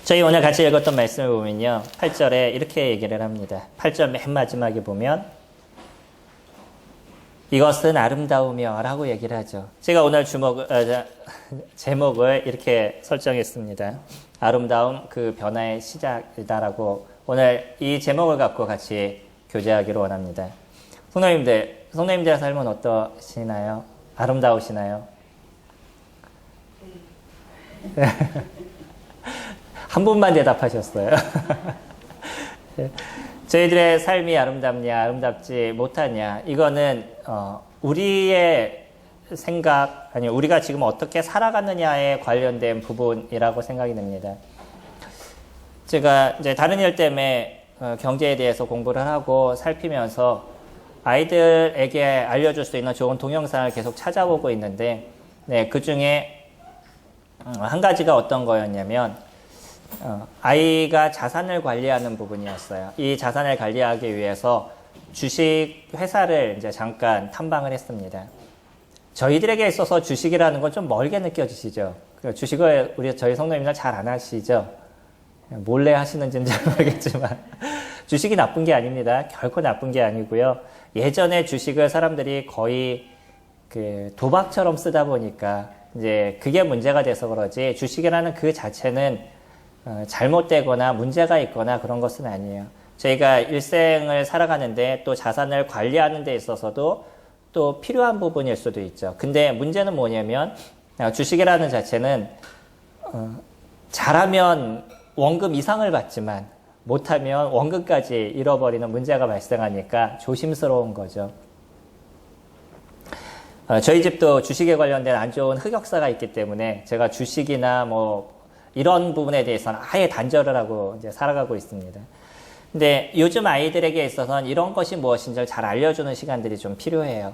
저희 오늘 같이 읽었던 말씀을 보면요. 8절에 이렇게 얘기를 합니다. 8절 맨 마지막에 보면 이것은 아름다우며 라고 얘기를 하죠. 제가 오늘 제목을 이렇게 설정했습니다. 아름다움 그 변화의 시작이다라고 오늘 이 제목을 갖고 같이 교제하기를 원합니다. 성도님들의 삶은 어떠시나요? 아름다우시나요? 한 분만 대답하셨어요. 저희들의 삶이 아름답냐, 아름답지 못하냐, 이거는 우리의 생각, 아니 우리가 지금 어떻게 살아가느냐에 관련된 부분이라고 생각이 됩니다. 제가 이제 다른 일 때문에 경제에 대해서 공부를 하고 살피면서 아이들에게 알려줄 수 있는 좋은 동영상을 계속 찾아보고 있는데, 네, 그 중에 한 가지가 어떤 거였냐면, 아이가 자산을 관리하는 부분이었어요. 이 자산을 관리하기 위해서 주식 회사를 이제 잠깐 탐방을 했습니다. 저희들에게 있어서 주식이라는 건 좀 멀게 느껴지시죠? 주식을 저희 성도님들 잘 안 하시죠? 몰래 하시는지는 잘 모르겠지만 주식이 나쁜 게 아닙니다. 결코 나쁜 게 아니고요. 예전에 주식을 사람들이 거의 도박처럼 쓰다 보니까 이제 그게 문제가 돼서 그러지, 주식이라는 그 자체는 잘못되거나 문제가 있거나 그런 것은 아니에요. 저희가 일생을 살아가는데 또 자산을 관리하는 데 있어서도 또 필요한 부분일 수도 있죠. 근데 문제는 뭐냐면 주식이라는 자체는 잘하면 원금 이상을 받지만 못하면 원금까지 잃어버리는 문제가 발생하니까 조심스러운 거죠. 저희 집도 주식에 관련된 안 좋은 흑역사가 있기 때문에 제가 주식이나 이런 부분에 대해서는 아예 단절을 하고 이제 살아가고 있습니다. 근데 요즘 아이들에게 있어서는 이런 것이 무엇인지를 잘 알려주는 시간들이 좀 필요해요.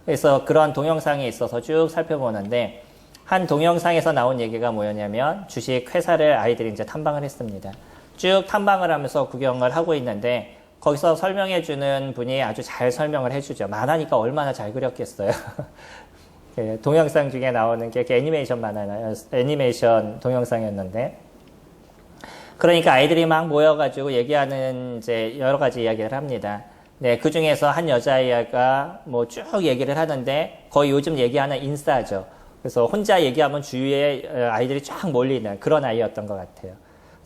그래서 그런 동영상에 있어서 쭉 살펴보는데, 한 동영상에서 나온 얘기가 뭐였냐면, 주식 회사를 아이들이 이제 탐방을 했습니다. 쭉 탐방을 하면서 구경을 하고 있는데, 거기서 설명해주는 분이 아주 잘 설명을 해주죠. 만화니까 얼마나 잘 그렸겠어요. 동영상 중에 나오는 게 애니메이션 동영상이었는데, 그러니까 아이들이 막 모여가지고 얘기하는 이제 여러 가지 이야기를 합니다. 네, 그 중에서 한 여자아이가 쭉 얘기를 하는데, 거의 요즘 얘기하는 인싸죠. 그래서 혼자 얘기하면 주위에 아이들이 쫙 몰리는 그런 아이였던 것 같아요.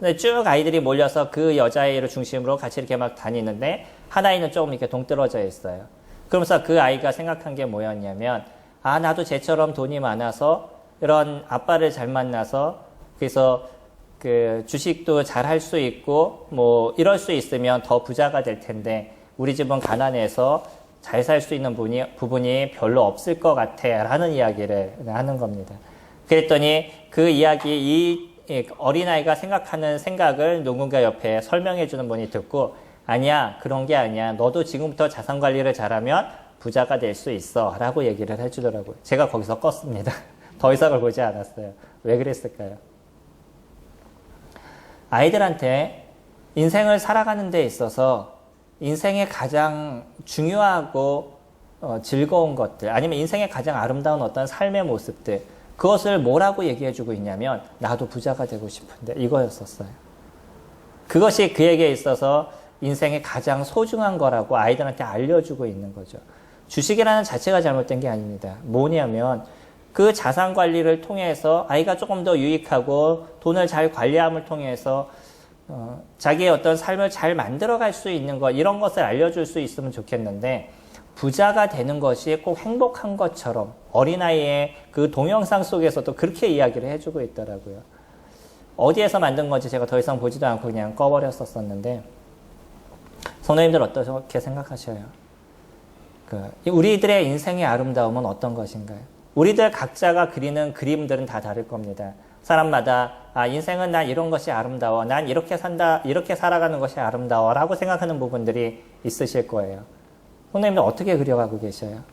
근데 쭉 아이들이 몰려서 그 여자아이를 중심으로 같이 이렇게 막 다니는데, 한 아이는 조금 이렇게 동떨어져 있어요. 그러면서 그 아이가 생각한 게 뭐였냐면, 나도 쟤처럼 돈이 많아서 이런 아빠를 잘 만나서 그래서 주식도 잘 할 수 있고 이럴 수 있으면 더 부자가 될 텐데 우리 집은 가난해서 잘 살 수 있는 부분이 별로 없을 것 같아 라는 이야기를 하는 겁니다. 그랬더니 그 이야기, 이 어린아이가 생각하는 생각을 누군가 옆에 설명해 주는 분이 듣고, 아니야, 그런 게 아니야, 너도 지금부터 자산 관리를 잘하면 부자가 될 수 있어 라고 얘기를 해주더라고요. 제가 거기서 껐습니다. 더 이상을 보지 않았어요. 왜 그랬을까요? 아이들한테 인생을 살아가는 데 있어서 인생의 가장 중요하고 즐거운 것들, 아니면 인생의 가장 아름다운 어떤 삶의 모습들, 그것을 뭐라고 얘기해주고 있냐면, 나도 부자가 되고 싶은데, 이거였었어요. 그것이 그에게 있어서 인생의 가장 소중한 거라고 아이들한테 알려주고 있는 거죠. 주식이라는 자체가 잘못된 게 아닙니다. 뭐냐면 그 자산 관리를 통해서 아이가 조금 더 유익하고 돈을 잘 관리함을 통해서 자기의 어떤 삶을 잘 만들어갈 수 있는 것, 이런 것을 알려줄 수 있으면 좋겠는데, 부자가 되는 것이 꼭 행복한 것처럼 어린아이의 그 동영상 속에서도 그렇게 이야기를 해주고 있더라고요. 어디에서 만든 건지 제가 더 이상 보지도 않고 그냥 꺼버렸었는데, 성도님들 어떻게 생각하셔요? 우리들의 인생의 아름다움은 어떤 것인가요? 우리들 각자가 그리는 그림들은 다 다를 겁니다. 사람마다 인생은 난 이런 것이 아름다워, 난 이렇게 산다, 이렇게 살아가는 것이 아름다워 라고 생각하는 부분들이 있으실 거예요. 성도님들 어떻게 그려가고 계셔요?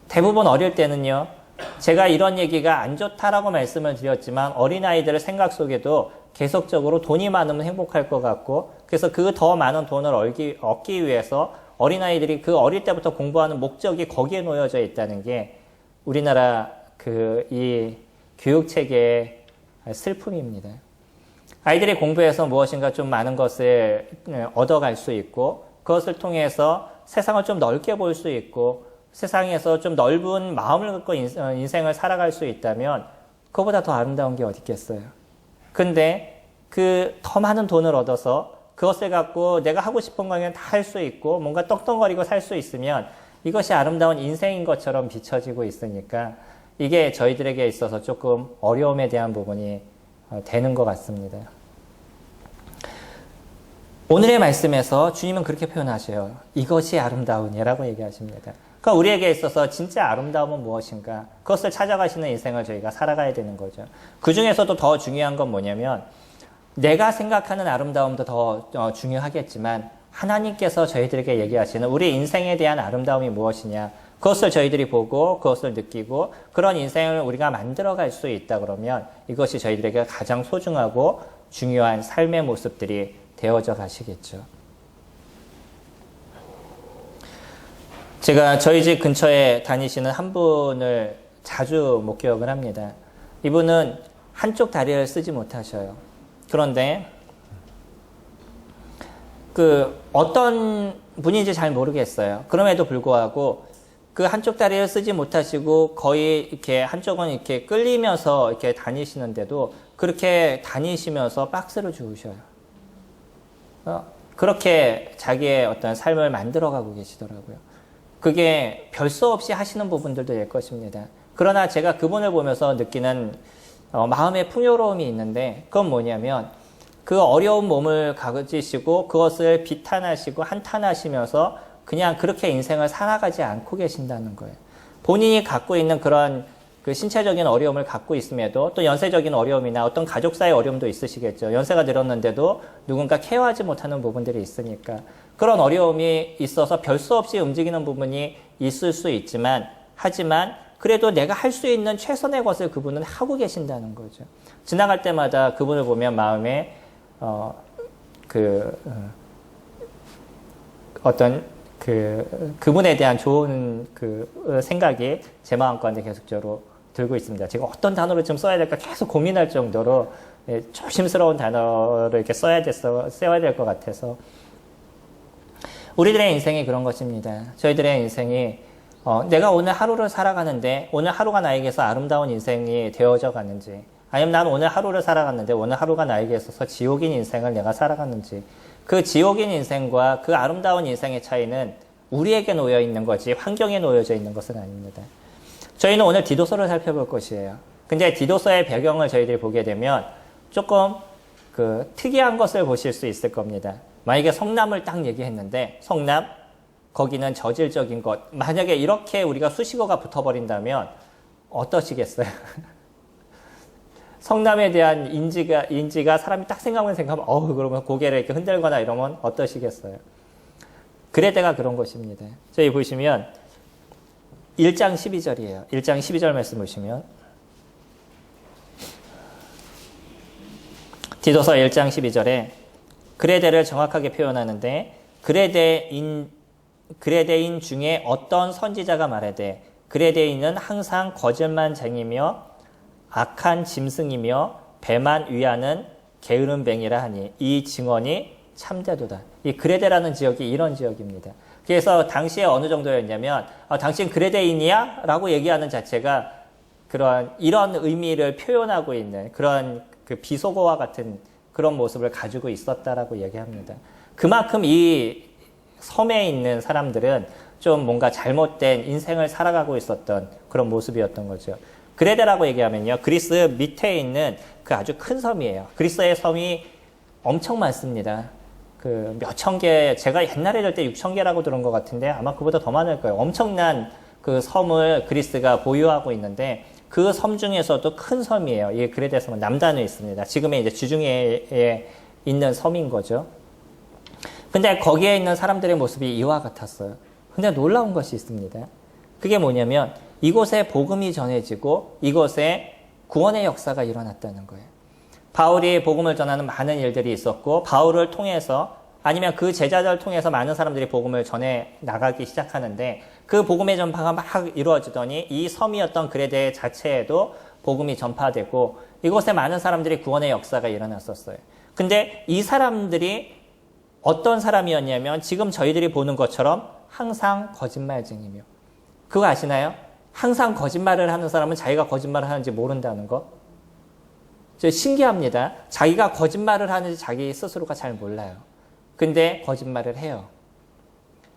대부분 어릴 때는요, 제가 이런 얘기가 안 좋다라고 말씀을 드렸지만 어린아이들의 생각 속에도 계속적으로 돈이 많으면 행복할 것 같고, 그래서 그 더 많은 돈을 얻기 위해서 어린아이들이 그 어릴 때부터 공부하는 목적이 거기에 놓여져 있다는 게 우리나라 이 교육체계의 슬픔입니다. 아이들이 공부해서 무엇인가 좀 많은 것을 얻어갈 수 있고 그것을 통해서 세상을 좀 넓게 볼 수 있고 세상에서 좀 넓은 마음을 갖고 인생을 살아갈 수 있다면 그거보다 더 아름다운 게 어디 있겠어요. 근데 그 더 많은 돈을 얻어서 그것을 갖고 내가 하고 싶은 거는 다 할 수 있고 뭔가 떡덩거리고 살 수 있으면 이것이 아름다운 인생인 것처럼 비춰지고 있으니까 이게 저희들에게 있어서 조금 어려움에 대한 부분이 되는 것 같습니다. 오늘의 말씀에서 주님은 그렇게 표현하셔요. 이것이 아름다우니라고 얘기하십니다. 그러니까 우리에게 있어서 진짜 아름다움은 무엇인가? 그것을 찾아가시는 인생을 저희가 살아가야 되는 거죠. 그 중에서도 더 중요한 건 뭐냐면 내가 생각하는 아름다움도 더 중요하겠지만 하나님께서 저희들에게 얘기하시는 우리 인생에 대한 아름다움이 무엇이냐? 그것을 저희들이 보고 그것을 느끼고 그런 인생을 우리가 만들어갈 수 있다 그러면 이것이 저희들에게 가장 소중하고 중요한 삶의 모습들이 되어져 가시겠죠. 제가 저희 집 근처에 다니시는 한 분을 자주 목격을 합니다. 이분은 한쪽 다리를 쓰지 못하셔요. 그런데 어떤 분인지 잘 모르겠어요. 그럼에도 불구하고 그 한쪽 다리를 쓰지 못하시고 거의 이렇게 한쪽은 이렇게 끌리면서 이렇게 다니시는데도 그렇게 다니시면서 박스를 주우셔요. 그렇게 자기의 어떤 삶을 만들어가고 계시더라고요. 그게 별 수 없이 하시는 부분들도 될 것입니다. 그러나 제가 그분을 보면서 느끼는 마음의 풍요로움이 있는데 그건 뭐냐면 그 어려운 몸을 가지시고 그것을 비탄하시고 한탄하시면서 그냥 그렇게 인생을 살아가지 않고 계신다는 거예요. 본인이 갖고 있는 그런 그 신체적인 어려움을 갖고 있음에도 또 연세적인 어려움이나 어떤 가족사의 어려움도 있으시겠죠. 연세가 들었는데도 누군가 케어하지 못하는 부분들이 있으니까 그런 어려움이 있어서 별 수 없이 움직이는 부분이 있을 수 있지만 하지만 그래도 내가 할 수 있는 최선의 것을 그분은 하고 계신다는 거죠. 지나갈 때마다 그분을 보면 마음에 그분에 대한 좋은 생각이 제 마음 가운데 계속적으로 들고 있습니다. 제가 어떤 단어를 좀 써야 될까 계속 고민할 정도로 조심스러운 단어를 이렇게 써야 될 것 같아서 우리들의 인생이 그런 것입니다. 저희들의 인생이 내가 오늘 하루를 살아가는데 오늘 하루가 나에게서 아름다운 인생이 되어져 가는지 아니면 난 오늘 하루를 살아갔는데 오늘 하루가 나에게 있어서 지옥인 인생을 내가 살아갔는지 그 지옥인 인생과 그 아름다운 인생의 차이는 우리에게 놓여 있는 거지 환경에 놓여져 있는 것은 아닙니다. 저희는 오늘 디도서를 살펴볼 것이에요. 근데 디도서의 배경을 저희들이 보게 되면 조금 특이한 것을 보실 수 있을 겁니다. 만약에 성남을 딱 얘기했는데 성남 거기는 저질적인 것 만약에 이렇게 우리가 수식어가 붙어버린다면 어떠시겠어요? 성남에 대한 인지가 사람이 딱 생각하면 그러면 고개를 이렇게 흔들거나 이러면 어떠시겠어요? 그레데가 그런 것입니다. 저희 보시면 1장 12절이에요. 1장 12절 말씀 보시면 디도서 1장 12절에 그레데를 정확하게 표현하는데 그레데인 중에 어떤 선지자가 말하되 그레데인은 항상 거짓말쟁이며 악한 짐승이며 배만 위하는 게으름뱅이라 하니 이 증언이 참되도다. 이 그레데라는 지역이 이런 지역입니다. 그래서 당시에 어느 정도였냐면 당신 그레데인이야? 라고 얘기하는 자체가 이런 의미를 표현하고 있는 그런 비속어와 같은 그런 모습을 가지고 있었다라고 얘기합니다. 그만큼 이 섬에 있는 사람들은 좀 뭔가 잘못된 인생을 살아가고 있었던 그런 모습이었던 거죠. 그레데라고 얘기하면요. 그리스 밑에 있는 그 아주 큰 섬이에요. 그리스의 섬이 엄청 많습니다. 몇천 개, 제가 옛날에 들 때 6천 개라고 들은 것 같은데 아마 그보다 더 많을 거예요. 엄청난 그 섬을 그리스가 보유하고 있는데 그 섬 중에서도 큰 섬이에요. 이 그레데 섬은 남단에 있습니다. 지금의 이제 지중해에 있는 섬인 거죠. 근데 거기에 있는 사람들의 모습이 이와 같았어요. 근데 놀라운 것이 있습니다. 그게 뭐냐면 이곳에 복음이 전해지고 이곳에 구원의 역사가 일어났다는 거예요. 바울이 복음을 전하는 많은 일들이 있었고 바울을 통해서 아니면 그 제자들을 통해서 많은 사람들이 복음을 전해 나가기 시작하는데 그 복음의 전파가 막 이루어지더니 이 섬이었던 그레데 자체에도 복음이 전파되고 이곳에 많은 사람들이 구원의 역사가 일어났었어요. 근데 이 사람들이 어떤 사람이었냐면 지금 저희들이 보는 것처럼 항상 거짓말쟁이며, 그거 아시나요? 항상 거짓말을 하는 사람은 자기가 거짓말을 하는지 모른다는 거. 신기합니다. 자기가 거짓말을 하는지 자기 스스로가 잘 몰라요. 근데 거짓말을 해요.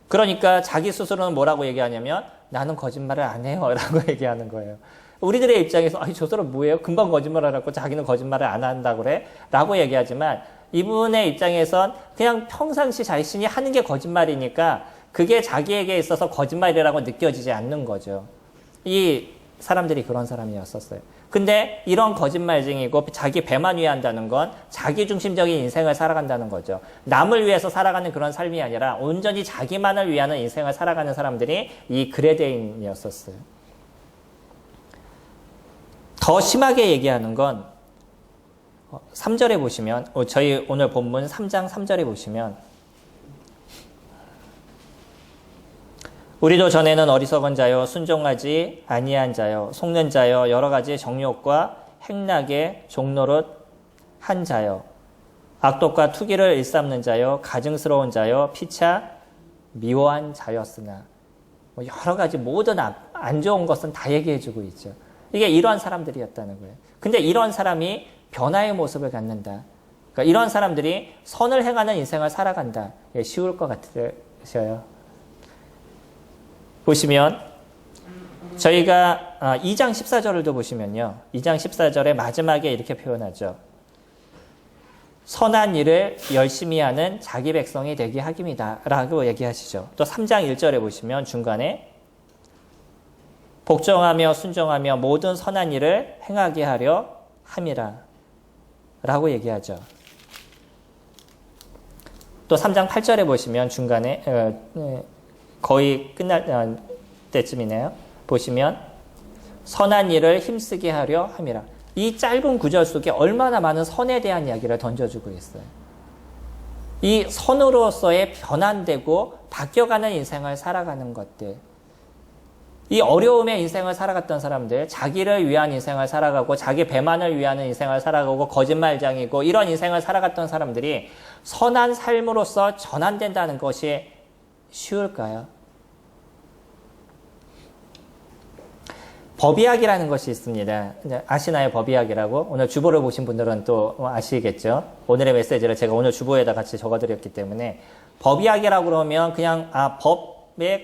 그러니까 자기 스스로는 뭐라고 얘기하냐면 나는 거짓말을 안 해요 라고 얘기하는 거예요. 우리들의 입장에서 저 사람 뭐예요? 금방 거짓말을 하고 자기는 거짓말을 안 한다고 그래? 라고 얘기하지만 이분의 입장에선 그냥 평상시 자신이 하는 게 거짓말이니까 그게 자기에게 있어서 거짓말이라고 느껴지지 않는 거죠. 이 사람들이 그런 사람이었었어요. 근데 이런 거짓말쟁이고 자기 배만 위한다는 건 자기중심적인 인생을 살아간다는 거죠. 남을 위해서 살아가는 그런 삶이 아니라 온전히 자기만을 위하는 인생을 살아가는 사람들이 이 그레데인이었었어요. 더 심하게 얘기하는 건 3절에 보시면, 저희 오늘 본문 3장 3절에 보시면, 우리도 전에는 어리석은 자요, 순종하지 아니한 자요, 속는 자요, 여러 가지 정욕과 행락의 종노릇 한 자요, 악독과 투기를 일삼는 자요, 가증스러운 자요, 피차 미워한 자였으나, 여러 가지 모든 안 좋은 것은 다 얘기해주고 있죠. 이게 이런 사람들이었다는 거예요. 근데 이런 사람이 변화의 모습을 갖는다. 그러니까 이런 사람들이 선을 행하는 인생을 살아간다. 쉬울 것 같으셔요. 보시면 저희가 2장 14절을도 보시면요. 2장 14절의 마지막에 이렇게 표현하죠. 선한 일을 열심히 하는 자기 백성이 되게 하깁니다. 라고 얘기하시죠. 또 3장 1절에 보시면 중간에 복종하며 순종하며 모든 선한 일을 행하게 하려 함이라. 라고 얘기하죠. 또 3장 8절에 보시면 중간에 거의 끝날 때쯤이네요. 보시면 선한 일을 힘쓰게 하려 함이라. 이 짧은 구절 속에 얼마나 많은 선에 대한 이야기를 던져주고 있어요. 이 선으로서의 변환되고 바뀌어가는 인생을 살아가는 것들, 이 어려움의 인생을 살아갔던 사람들, 자기를 위한 인생을 살아가고 자기 배만을 위한 인생을 살아가고 거짓말장이고 이런 인생을 살아갔던 사람들이 선한 삶으로서 전환된다는 것이 쉬울까요? 법이학이라는 것이 있습니다. 아시나요? 법이학이라고? 오늘 주보를 보신 분들은 또 아시겠죠? 오늘의 메시지를 제가 오늘 주보에다 같이 적어드렸기 때문에 법이학이라고 그러면 그냥 법에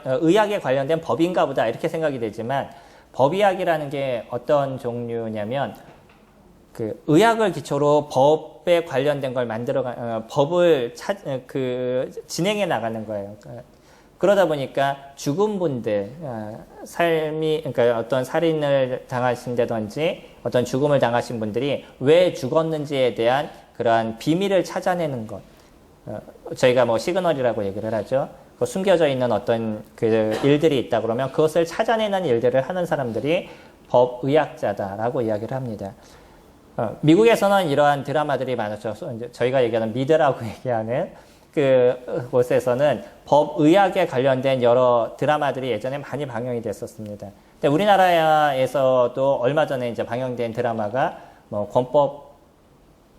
의학에 관련된 법인가 보다 이렇게 생각이 되지만 법이학이라는 게 어떤 종류냐면 그 의학을 기초로 법에 관련된 걸 법을 진행해 나가는 거예요. 그러다 보니까 죽은 분들, 그러니까 어떤 살인을 당하신다든지 어떤 죽음을 당하신 분들이 왜 죽었는지에 대한 그러한 비밀을 찾아내는 것. 저희가 뭐 시그널이라고 얘기를 하죠. 숨겨져 있는 어떤 그 일들이 있다 그러면 그것을 찾아내는 일들을 하는 사람들이 법의학자다라고 이야기를 합니다. 미국에서는 이러한 드라마들이 많았죠. 저희가 얘기하는 미드라고 얘기하는 그곳에서는 법의학에 관련된 여러 드라마들이 예전에 많이 방영이 됐었습니다. 근데 우리나라에서도 얼마 전에 이제 방영된 드라마가 뭐 권법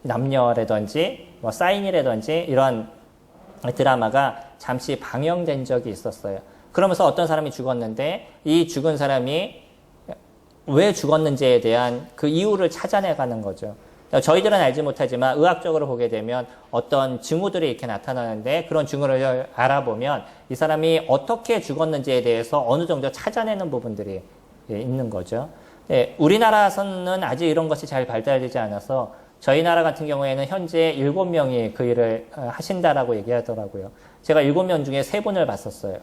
남녀라든지 뭐 사인이라든지 이런 드라마가 잠시 방영된 적이 있었어요. 그러면서 어떤 사람이 죽었는데 이 죽은 사람이 왜 죽었는지에 대한 그 이유를 찾아내가는 거죠. 저희들은 알지 못하지만 의학적으로 보게 되면 어떤 징후들이 이렇게 나타나는데 그런 징후를 알아보면 이 사람이 어떻게 죽었는지에 대해서 어느 정도 찾아내는 부분들이 있는 거죠. 우리나라에서는 아직 이런 것이 잘 발달되지 않아서 저희 나라 같은 경우에는 현재 7명이 그 일을 하신다라고 얘기하더라고요. 제가 7명 중에 3분을 봤었어요.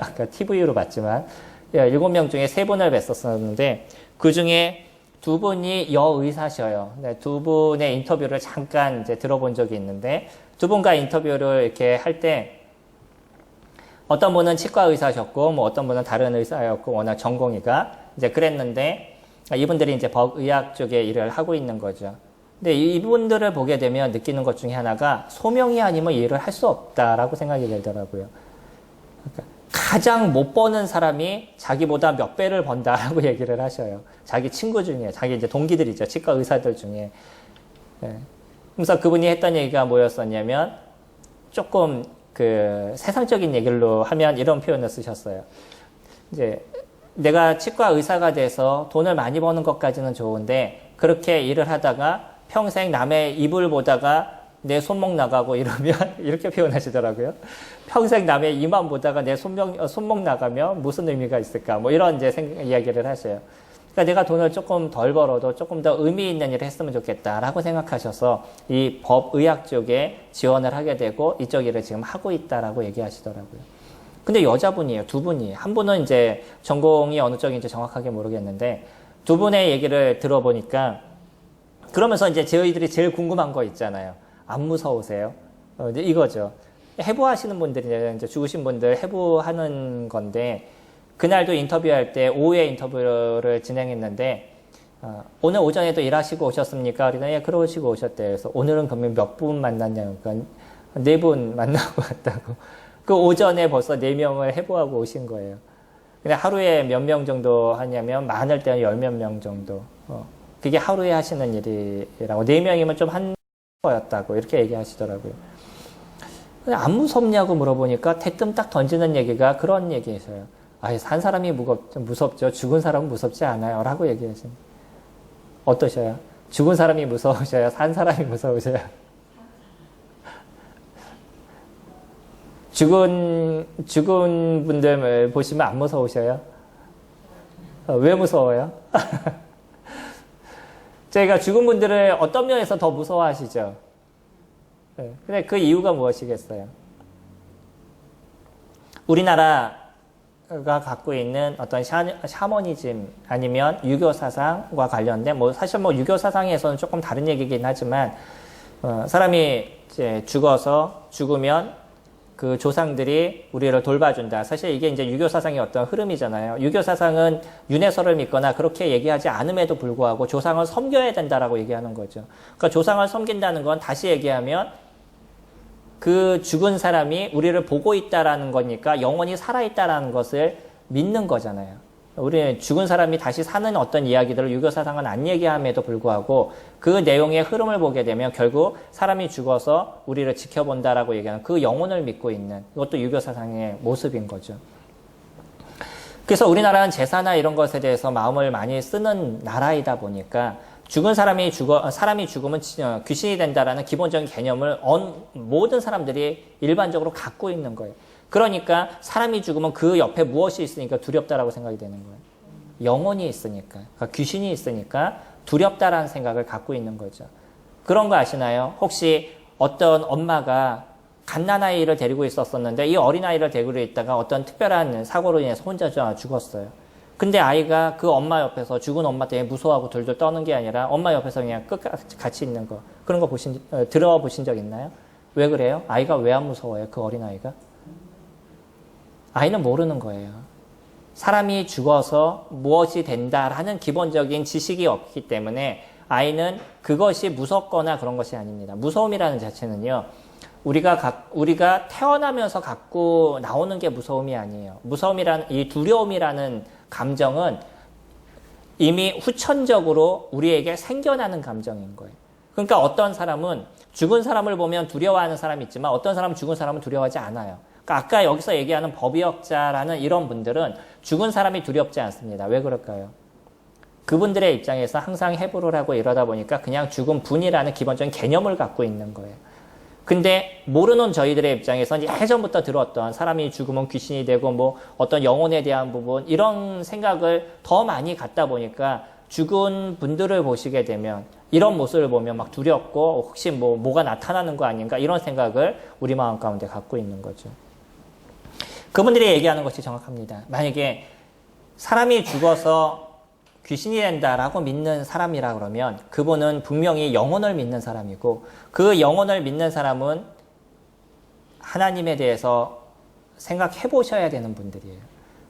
아까 TV로 봤지만 7명 중에 3분을 뵀었었는데 그 중에 2분이 여의사셔요. 네, 2분의 인터뷰를 잠깐 이제 들어본 적이 있는데 2분과 인터뷰를 이렇게 할 때 어떤 분은 치과 의사셨고 뭐 어떤 분은 다른 의사였고 워낙 전공의가 이제 그랬는데 이분들이 이제 법의학 쪽에 일을 하고 있는 거죠. 근데 이분들을 보게 되면 느끼는 것 중에 하나가 소명이 아니면 이 일을 할 수 없다라고 생각이 들더라고요. 그러니까 가장 못 버는 사람이 자기보다 몇 배를 번다라고 얘기를 하셔요. 자기 친구 중에, 자기 이제 동기들이죠. 치과 의사들 중에. 예. 그래서 그분이 했던 얘기가 뭐였었냐면, 조금 그 세상적인 얘기로 하면 이런 표현을 쓰셨어요. 이제 내가 치과 의사가 돼서 돈을 많이 버는 것까지는 좋은데, 그렇게 일을 하다가 평생 남의 이불 보다가 내 손목 나가고 이러면, 이렇게 표현하시더라고요. 평생 남의 이만 보다가 내 손목 나가면 무슨 의미가 있을까? 뭐 이런 이제 이야기를 하셔요. 그러니까 내가 돈을 조금 덜 벌어도 조금 더 의미 있는 일을 했으면 좋겠다라고 생각하셔서 이 법의학 쪽에 지원을 하게 되고 이쪽 일을 지금 하고 있다라고 얘기하시더라고요. 근데 여자분이에요. 두 분이. 한 분은 이제 전공이 어느 쪽인지 정확하게 모르겠는데 두 분의 얘기를 들어보니까 그러면서 이제 저희들이 제일 궁금한 거 있잖아요. 안 무서우세요? 이제 이거죠. 해부하시는 분들이 이제 죽으신 분들 해부하는 건데 그날도 인터뷰할 때 오후에 인터뷰를 진행했는데 오늘 오전에도 일하시고 오셨습니까? 그러니까 예, 그러시고 오셨대요. 그래서 오늘은 그러면 몇 분 만났냐고 그러니까 4분 만나고 왔다고. 그 오전에 벌써 4명을 해부하고 오신 거예요. 근데 하루에 몇 명 정도 하냐면 많을 때는 10몇 명 정도. 그게 하루에 하시는 일이라고. 4명이면 좀 한 거였다고 이렇게 얘기하시더라고요. 안 무섭냐고 물어보니까 대뜸 딱 던지는 얘기가 그런 얘기였어요. 산 사람이 무섭죠. 죽은 사람은 무섭지 않아요. 라고 얘기하시는. 어떠셔요? 죽은 사람이 무서우셔요? 산 사람이 무서우셔요? 죽은 분들 보시면 안 무서우셔요? 왜 무서워요? 저희가 죽은 분들을 어떤 면에서 더 무서워하시죠? 네. 근데 그 이유가 무엇이겠어요? 우리나라가 갖고 있는 어떤 샤머니즘 아니면 유교 사상과 관련된 사실 유교 사상에서는 조금 다른 얘기긴 하지만 사람이 이제 죽으면 그 조상들이 우리를 돌봐준다. 사실 이게 이제 유교 사상의 어떤 흐름이잖아요. 유교 사상은 윤회설을 믿거나 그렇게 얘기하지 않음에도 불구하고 조상을 섬겨야 된다라고 얘기하는 거죠. 그러니까 조상을 섬긴다는 건 다시 얘기하면 그 죽은 사람이 우리를 보고 있다라는 거니까 영원히 살아있다라는 것을 믿는 거잖아요. 우리는 죽은 사람이 다시 사는 어떤 이야기들을 유교 사상은 안 얘기함에도 불구하고 그 내용의 흐름을 보게 되면 결국 사람이 죽어서 우리를 지켜본다라고 얘기하는 그 영혼을 믿고 있는 이것도 유교 사상의 모습인 거죠. 그래서 우리나라는 제사나 이런 것에 대해서 마음을 많이 쓰는 나라이다 보니까 죽은 사람이 죽으면 귀신이 된다라는 기본적인 개념을 모든 사람들이 일반적으로 갖고 있는 거예요. 그러니까 사람이 죽으면 그 옆에 무엇이 있으니까 두렵다라고 생각이 되는 거예요. 영혼이 있으니까, 그러니까 귀신이 있으니까 두렵다라는 생각을 갖고 있는 거죠. 그런 거 아시나요? 혹시 어떤 엄마가 갓난아이를 데리고 있었는데 이 어린아이를 데리고 있다가 어떤 특별한 사고로 인해서 혼자 죽었어요. 근데 아이가 그 엄마 옆에서 죽은 엄마 때문에 무서워하고 돌돌 떠는 게 아니라 엄마 옆에서 그냥 끝까지 같이 있는 거. 그런 거 들어보신 적 있나요? 왜 그래요? 아이가 왜 안 무서워요? 그 어린아이가? 아이는 모르는 거예요. 사람이 죽어서 무엇이 된다라는 기본적인 지식이 없기 때문에 아이는 그것이 무섭거나 그런 것이 아닙니다. 무서움이라는 자체는요. 우리가 태어나면서 갖고 나오는 게 무서움이 아니에요. 이 두려움이라는 감정은 이미 후천적으로 우리에게 생겨나는 감정인 거예요. 그러니까 어떤 사람은 죽은 사람을 보면 두려워하는 사람이 있지만 어떤 사람은 죽은 사람은 두려워하지 않아요. 그러니까 아까 여기서 얘기하는 법의학자라는 이런 분들은 죽은 사람이 두렵지 않습니다. 왜 그럴까요? 그분들의 입장에서 항상 해부를 하고 이러다 보니까 그냥 죽은 분이라는 기본적인 개념을 갖고 있는 거예요. 근데 모르는 저희들의 입장에서는 예전부터 들었던 사람이 죽으면 귀신이 되고 어떤 영혼에 대한 부분 이런 생각을 더 많이 갖다 보니까 죽은 분들을 보시게 되면 이런 모습을 보면 막 두렵고 혹시 뭐가 나타나는 거 아닌가 이런 생각을 우리 마음 가운데 갖고 있는 거죠. 그분들이 얘기하는 것이 정확합니다. 만약에 사람이 죽어서 귀신이 된다라고 믿는 사람이라 그러면 그분은 분명히 영혼을 믿는 사람이고 그 영혼을 믿는 사람은 하나님에 대해서 생각해 보셔야 되는 분들이에요.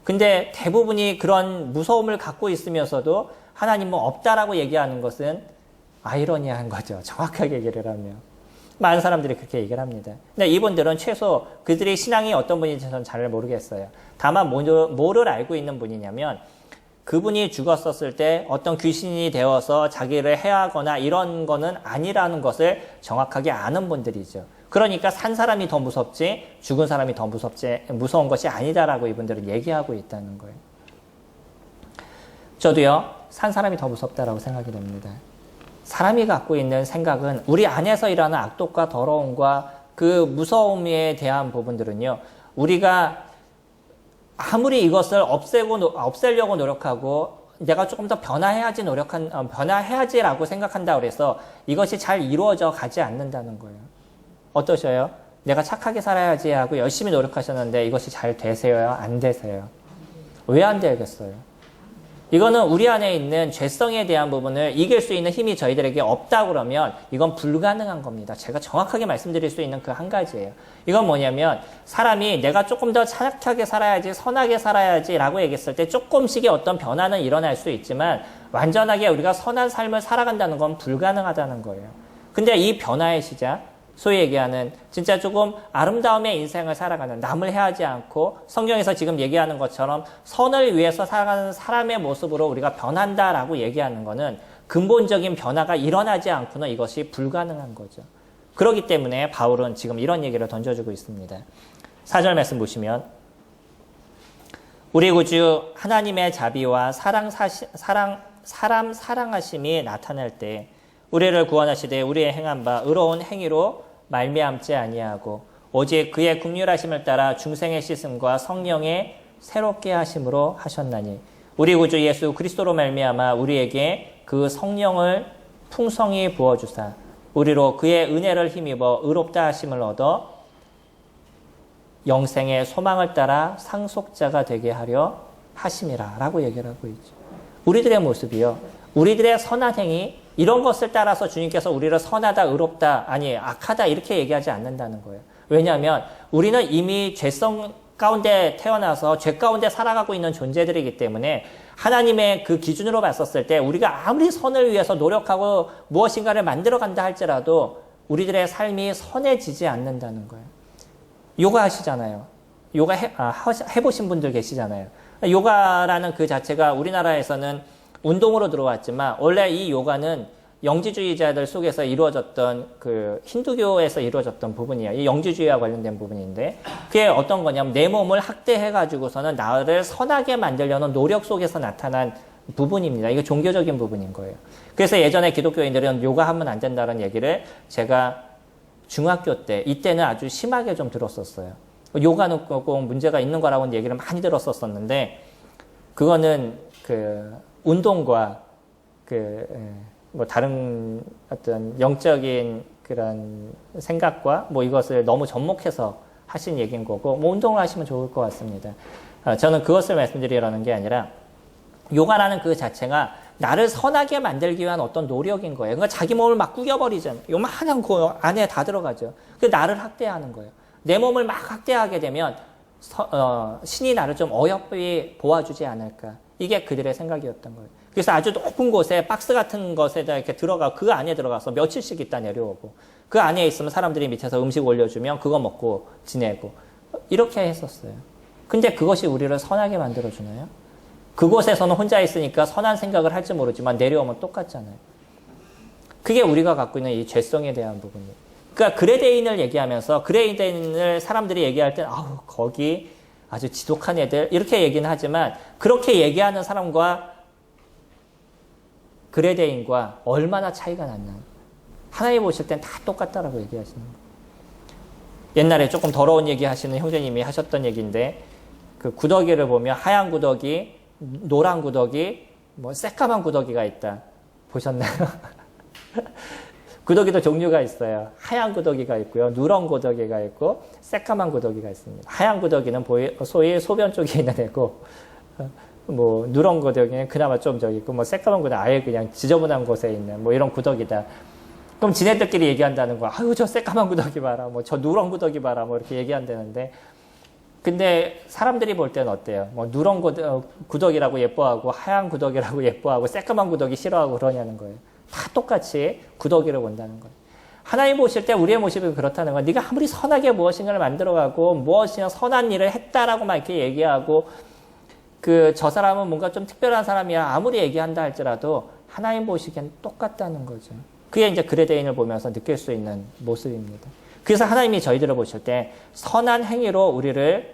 근데 대부분이 그런 무서움을 갖고 있으면서도 하나님은 없다라고 얘기하는 것은 아이러니한 거죠. 정확하게 얘기를 하면. 많은 사람들이 그렇게 얘기를 합니다. 근데 이분들은 최소 그들의 신앙이 어떤 분인지 저는 잘 모르겠어요. 다만 뭐를 알고 있는 분이냐면 그분이 죽었었을 때 어떤 귀신이 되어서 자기를 해하거나 이런 거는 아니라는 것을 정확하게 아는 분들이죠. 그러니까 산 사람이 더 무섭지 죽은 사람이 더 무서운 것이 아니다라고 이분들은 얘기하고 있다는 거예요. 저도요, 산 사람이 더 무섭다라고 생각이 됩니다. 사람이 갖고 있는 생각은 우리 안에서 일어나는 악독과 더러움과 그 무서움에 대한 부분들은요, 우리가 아무리 이것을 없애려고 노력하고 내가 조금 더 변화해야지라고 생각한다고 해서 이것이 잘 이루어져 가지 않는다는 거예요. 어떠셔요? 내가 착하게 살아야지 하고 열심히 노력하셨는데 이것이 잘 되세요? 안 되세요? 왜 안 되겠어요? 이거는 우리 안에 있는 죄성에 대한 부분을 이길 수 있는 힘이 저희들에게 없다 그러면 이건 불가능한 겁니다. 제가 정확하게 말씀드릴 수 있는 그 한 가지예요. 이건 뭐냐면 사람이 내가 조금 더 착하게 살아야지, 선하게 살아야지 라고 얘기했을 때 조금씩의 어떤 변화는 일어날 수 있지만 완전하게 우리가 선한 삶을 살아간다는 건 불가능하다는 거예요. 근데 이 변화의 시작, 소위 얘기하는 진짜 조금 아름다움의 인생을 살아가는, 남을 해하지 않고 성경에서 지금 얘기하는 것처럼 선을 위해서 살아가는 사람의 모습으로 우리가 변한다라고 얘기하는 거는 근본적인 변화가 일어나지 않고는 이것이 불가능한 거죠. 그렇기 때문에 바울은 지금 이런 얘기를 던져주고 있습니다. 4절 말씀 보시면 우리 구주 하나님의 자비와 사람 사랑하심이 나타날 때 우리를 구원하시되 우리의 행한 바 의로운 행위로 말미암지 아니하고 오직 그의 긍휼하심을 따라 중생의 씻음과 성령의 새롭게 하심으로 하셨나니 우리 구주 예수 그리스도로 말미암아 우리에게 그 성령을 풍성히 부어주사 우리로 그의 은혜를 힘입어 의롭다 하심을 얻어 영생의 소망을 따라 상속자가 되게 하려 하심이라 라고 얘기를 하고 있죠. 우리들의 모습이요, 우리들의 선한 행위 이런 것을 따라서 주님께서 우리를 선하다, 의롭다, 아니 악하다 이렇게 얘기하지 않는다는 거예요. 왜냐하면 우리는 이미 죄성 가운데 태어나서 죄 가운데 살아가고 있는 존재들이기 때문에 하나님의 그 기준으로 봤었을 때 우리가 아무리 선을 위해서 노력하고 무엇인가를 만들어간다 할지라도 우리들의 삶이 선해지지 않는다는 거예요. 요가 하시잖아요. 요가 해보신 분들 계시잖아요. 요가라는 그 자체가 우리나라에서는 운동으로 들어왔지만 원래 이 요가는 영지주의자들 속에서 이루어졌던 그 힌두교에서 이루어졌던 부분이에요. 이 영지주의와 관련된 부분인데 그게 어떤 거냐면 내 몸을 학대해가지고서는 나를 선하게 만들려는 노력 속에서 나타난 부분입니다. 이게 종교적인 부분인 거예요. 그래서 예전에 기독교인들은 요가하면 안 된다는 얘기를 제가 중학교 때 이때는 아주 심하게 좀 들었었어요. 요가는 꼭 문제가 있는 거라고는 얘기를 많이 들었었는데 그거는 그 운동과 뭐 다른 어떤 영적인 그런 생각과 뭐 이것을 너무 접목해서 하신 얘기인 거고 뭐 운동을 하시면 좋을 것 같습니다. 저는 그것을 말씀드리려는 게 아니라 요가라는 그 자체가 나를 선하게 만들기 위한 어떤 노력인 거예요. 그러니까 자기 몸을 막 구겨버리잖아요. 요만한 그 안에 다 들어가죠. 그 나를 학대하는 거예요. 내 몸을 막 학대하게 되면 신이 나를 좀 어여삐 보아주지 않을까. 이게 그들의 생각이었던 거예요. 그래서 아주 높은 곳에 박스 같은 것에다 이렇게 그 안에 들어가서 며칠씩 있다 내려오고 그 안에 있으면 사람들이 밑에서 음식 올려주면 그거 먹고 지내고 이렇게 했었어요. 근데 그것이 우리를 선하게 만들어주나요? 그곳에서는 혼자 있으니까 선한 생각을 할지 모르지만 내려오면 똑같잖아요. 그게 우리가 갖고 있는 이 죄성에 대한 부분이에요. 그러니까 그레데인을 얘기하면서 그레데인을 사람들이 얘기할 때 아우 거기 아주 지독한 애들 이렇게 얘기는 하지만 그렇게 얘기하는 사람과 그레데인과 얼마나 차이가 났나. 하나님 보실 땐 다 똑같다라고 얘기하시는 거예요. 옛날에 조금 더러운 얘기 하시는 형제님이 하셨던 얘기인데 그 구더기를 보면 하얀 구더기, 노란 구더기, 뭐 새까만 구더기가 있다. 보셨나요? 구더기도 종류가 있어요. 하얀 구더기가 있고요. 누런 구더기가 있고 새까만 구더기가 있습니다. 하얀 구더기는 소위 소변 쪽에 있는 애고 뭐 누런 구더기는 그나마 좀 저기 있고 뭐 새까만 구더기 아예 그냥 지저분한 곳에 있는 뭐 이런 구더기다. 그럼 지네들끼리 얘기한다는 거야. 아유 저 새까만 구더기 봐라. 뭐 저 누런 구더기 봐라. 뭐 이렇게 얘기한다는데 근데 사람들이 볼 때는 어때요? 뭐 누런 구더기라고 예뻐하고 하얀 구더기라고 예뻐하고 새까만 구더기 싫어하고 그러냐는 거예요. 다 똑같이 구더기를 본다는 거예요. 하나님 보실 때 우리의 모습이 그렇다는 건 네가 아무리 선하게 무엇인가를 만들어가고 무엇이나 선한 일을 했다라고 막 이렇게 얘기하고 저 사람은 뭔가 좀 특별한 사람이야 아무리 얘기한다 할지라도 하나님 보시기엔 똑같다는 거죠. 그게 이제 그레데인을 보면서 느낄 수 있는 모습입니다. 그래서 하나님이 저희들을 보실 때 선한 행위로 우리를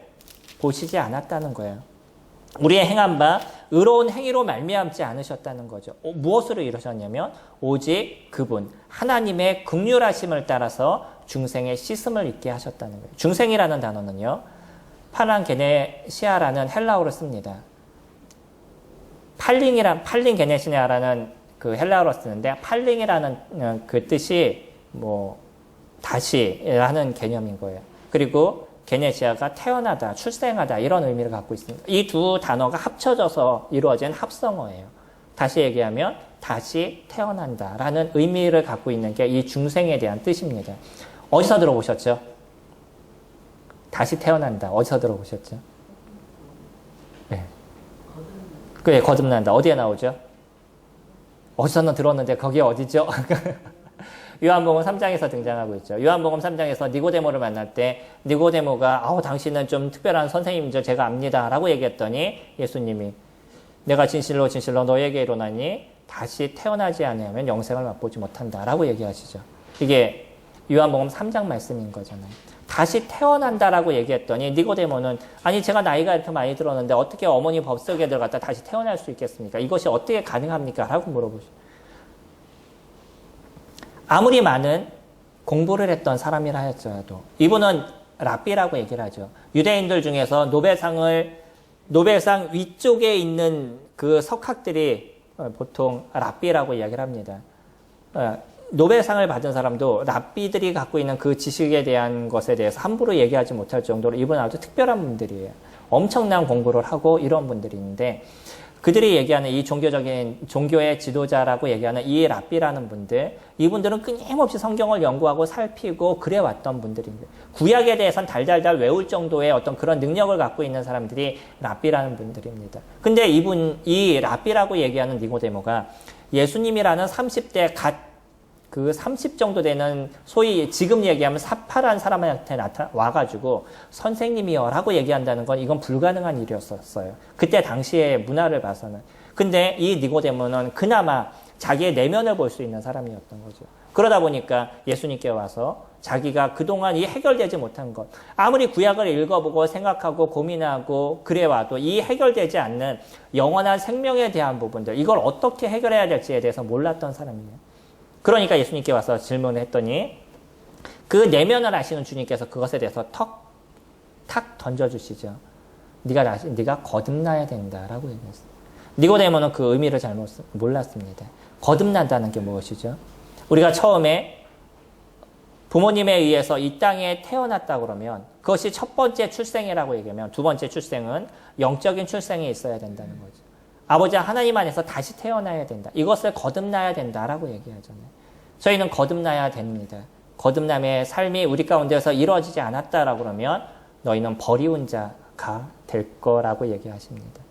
보시지 않았다는 거예요. 우리의 행한 바 의로운 행위로 말미암지 않으셨다는 거죠. 무엇으로 이루셨냐면 오직 그분 하나님의 긍휼하심을 따라서 중생의 씻음을 입게 하셨다는 거예요. 중생이라는 단어는요. 파란게네시아라는 헬라어를 씁니다. 팔링 게네시아라는 그 헬라어로 쓰는데 팔링이라는 그 뜻이 다시라는 개념인 거예요. 그리고 게네시아가 태어나다, 출생하다 이런 의미를 갖고 있습니다. 이 두 단어가 합쳐져서 이루어진 합성어예요. 다시 얘기하면 다시 태어난다라는 의미를 갖고 있는 게 이 중생에 대한 뜻입니다. 어디서 들어보셨죠? 다시 태어난다. 어디서 들어보셨죠? 네. 그래, 거듭난다. 어디에 나오죠? 어디서는 들었는데 거기 어디죠? 요한복음 3장에서 등장하고 있죠. 요한복음 3장에서 니고데모를 만날 때 니고데모가 당신은 좀 특별한 선생님이죠. 제가 압니다. 라고 얘기했더니 예수님이 내가 진실로 진실로 너에게 이르노니 다시 태어나지 않으면 영생을 맛보지 못한다. 라고 얘기하시죠. 이게 요한복음 3장 말씀인 거잖아요. 다시 태어난다라고 얘기했더니 니고데모는 아니 제가 나이가 이렇게 많이 들었는데 어떻게 어머니 뱃속에 들어갔다 다시 태어날 수 있겠습니까? 이것이 어떻게 가능합니까? 라고 물어보시죠. 아무리 많은 공부를 했던 사람이라 할지라도 이분은 랍비라고 얘기를 하죠. 유대인들 중에서 노벨상 위쪽에 있는 그 석학들이 보통 랍비라고 이야기를 합니다. 노벨상을 받은 사람도 랍비들이 갖고 있는 그 지식에 대한 것에 대해서 함부로 얘기하지 못할 정도로 이분은 아주 특별한 분들이에요. 엄청난 공부를 하고 이런 분들이 있는데 그들이 얘기하는 이 종교의 지도자라고 얘기하는 이 랍비라는 분들, 이분들은 끊임없이 성경을 연구하고 살피고 그래왔던 분들입니다. 구약에 대해서는 달달달 외울 정도의 어떤 그런 능력을 갖고 있는 사람들이 랍비라는 분들입니다. 근데 이 랍비라고 얘기하는 니고데모가 예수님이라는 30대 그 30 정도 되는 소위 지금 얘기하면 사파란 사람한테 와가지고 선생님이요 라고 얘기한다는 건 이건 불가능한 일이었어요. 그때 당시의 문화를 봐서는. 근데 이 니고데모는 그나마 자기의 내면을 볼 수 있는 사람이었던 거죠. 그러다 보니까 예수님께 와서 자기가 그동안 이 해결되지 못한 것, 아무리 구약을 읽어보고 생각하고 고민하고 그래와도 이 해결되지 않는 영원한 생명에 대한 부분들, 이걸 어떻게 해결해야 될지에 대해서 몰랐던 사람이에요. 그러니까 예수님께 와서 질문을 했더니 그 내면을 아시는 주님께서 그것에 대해서 탁 던져주시죠. 네가 거듭나야 된다라고 얘기했어요. 니고데모는 그 의미를 잘못 몰랐습니다. 거듭난다는 게 무엇이죠? 우리가 처음에 부모님에 의해서 이 땅에 태어났다 그러면 그것이 첫 번째 출생이라고 얘기하면 두 번째 출생은 영적인 출생이 있어야 된다는 거죠. 아버지 하나님 안에서 다시 태어나야 된다. 이것을 거듭나야 된다라고 얘기하잖아요. 저희는 거듭나야 됩니다. 거듭남의 삶이 우리 가운데서 이루어지지 않았다라고 그러면 너희는 버리운 자가 될 거라고 얘기하십니다.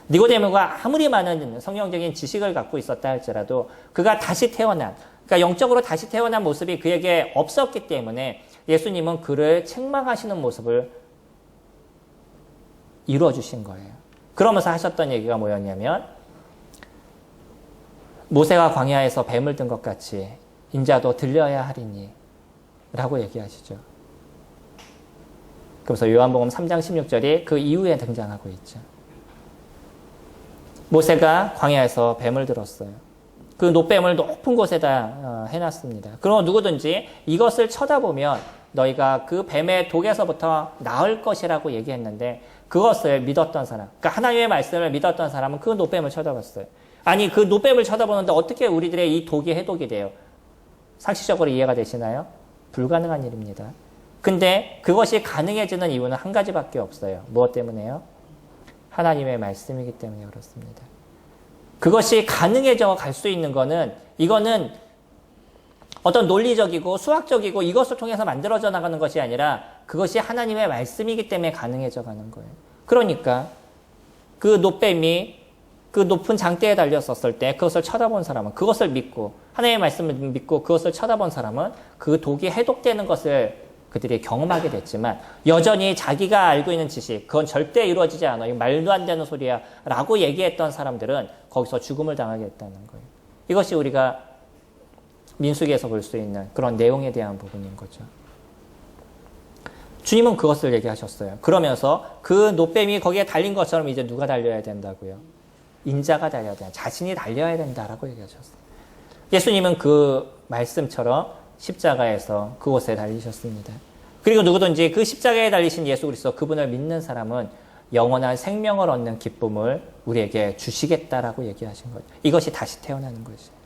니고데모가 아무리 많은 성경적인 지식을 갖고 있었다 할지라도 그가 다시 태어난, 그러니까 영적으로 다시 태어난 모습이 그에게 없었기 때문에 예수님은 그를 책망하시는 모습을 이루어 주신 거예요. 그러면서 하셨던 얘기가 뭐였냐면 모세가 광야에서 뱀을 든 것 같이 인자도 들려야 하리니 라고 얘기하시죠. 그래서 요한복음 3장 16절이 그 이후에 등장하고 있죠. 모세가 광야에서 뱀을 들었어요. 그 노뱀을 높은 곳에다 해놨습니다. 그럼 누구든지 이것을 쳐다보면 너희가 그 뱀의 독에서부터 나을 것이라고 얘기했는데 그것을 믿었던 사람, 그러니까 하나님의 말씀을 믿었던 사람은 그 노뱀을 쳐다봤어요. 아니 그 노뱀을 쳐다보는데 어떻게 우리들의 이 독이 해독이 돼요? 상식적으로 이해가 되시나요? 불가능한 일입니다. 근데 그것이 가능해지는 이유는 한 가지밖에 없어요. 무엇 때문에요? 하나님의 말씀이기 때문에 그렇습니다. 그것이 가능해져 갈 수 있는 거는 이거는 어떤 논리적이고 수학적이고 이것을 통해서 만들어져 나가는 것이 아니라 그것이 하나님의 말씀이기 때문에 가능해져 가는 거예요. 그러니까 그 노뱀이 그 높은 장대에 달렸었을 때 그것을 쳐다본 사람은, 그것을 믿고 하나님의 말씀을 믿고 그것을 쳐다본 사람은 그 독이 해독되는 것을 그들이 경험하게 됐지만, 여전히 자기가 알고 있는 지식, 그건 절대 이루어지지 않아, 이거 말도 안 되는 소리야 라고 얘기했던 사람들은 거기서 죽음을 당하게 됐다는 거예요. 이것이 우리가 민수기에서 볼 수 있는 그런 내용에 대한 부분인 거죠. 주님은 그것을 얘기하셨어요. 그러면서 그 노뱀이 거기에 달린 것처럼 이제 누가 달려야 된다고요? 인자가 달려야 된다. 자신이 달려야 된다라고 얘기하셨어요. 예수님은 그 말씀처럼 십자가에서 그곳에 달리셨습니다. 그리고 누구든지 그 십자가에 달리신 예수 그리스도, 그분을 믿는 사람은 영원한 생명을 얻는 기쁨을 우리에게 주시겠다라고 얘기하신 거죠. 이것이 다시 태어나는 것이죠.